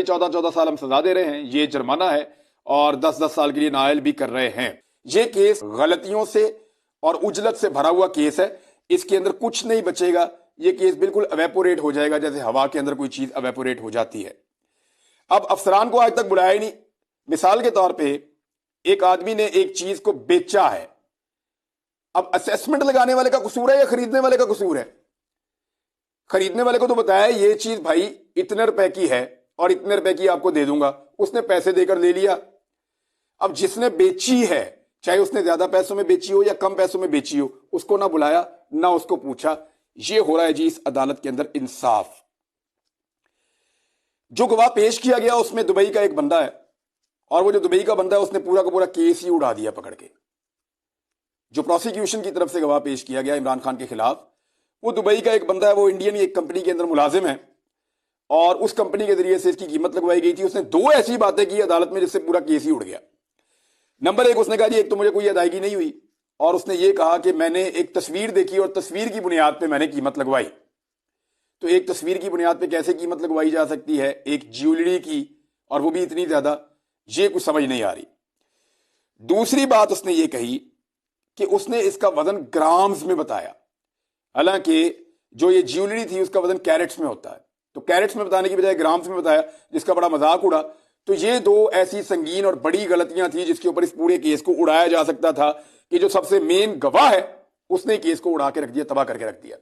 14 साल हम सजा दे रहे हैं, ये जुर्माना है और 10 साल के लिए नाअहल भी कर रहे हैं। ये केस गलतियों से और उजलत से भरा हुआ केस है, इसके अंदर कुछ नहीं बचेगा, ये केस बिल्कुल एवेपोरेट हो जाएगा जैसे हवा के अंदर कोई चीज एवेपोरेट हो जाती है। अब अफसरान को आज तक बुलाया ही नहीं। मिसाल के तौर पे एक आदमी ने एक चीज को बेचा है, अब असेसमेंट लगाने वाले का कसूर है या खरीदने वाले का कसूर है? खरीदने वाले को तो बताया ये चीज भाई इतने रुपए की है और इतने रुपए की आपको दे दूंगा, उसने पैसे देकर ले लिया। अब जिसने बेची है, चाहे उसने ज्यादा पैसों में बेची हो या कम पैसों में बेची हो, उसको ना बुलाया ना उसको पूछा। ये हो रहा है जी इस अदालत के अंदर इंसाफ। जो गवाह पेश किया गया उसमें दुबई का एक बंदा है, और वो जो दुबई का बंदा है उसने पूरा का पूरा केस ही उड़ा दिया पकड़ के। जो प्रोसिक्यूशन की तरफ से गवाह पेश किया गया इमरान खान के खिलाफ, वो दुबई का एक बंदा है, वो इंडियन एक कंपनी के अंदर मुलाजिम है और उस कंपनी के जरिए से इसकी कीमत लगवाई गई थी। उसने दो ऐसी बातें की अदालत में जिससे पूरा केस ही उड़ गया। नंबर एक, उसने कहा जी एक तो मुझे कोई अदायगी नहीं हुई, और उसने ये कहा कि मैंने एक तस्वीर देखी और तस्वीर की बुनियाद पे मैंने कीमत लगवाई। तो एक तस्वीर की बुनियाद पे कैसे कीमत लगवाई जा सकती है एक ज्वेलरी की, और वो भी इतनी ज्यादा? ये कुछ समझ नहीं आ रही। दूसरी बात उसने ये कही कि उसने इसका वजन ग्राम्स में बताया, हालांकि जो ये ज्वेलरी थी उसका वजन कैरेट्स में होता है, तो कैरेट्स में बताने की बजाय ग्राम्स में बताया, जिसका बड़ा मजाक उड़ा। तो ये दो ऐसी संगीन और बड़ी गलतियां थी जिसके ऊपर इस पूरे केस को उड़ाया जा सकता था कि जो सबसे मेन गवाह है उसने केस को उड़ा के रख दिया, तबाह करके रख दिया।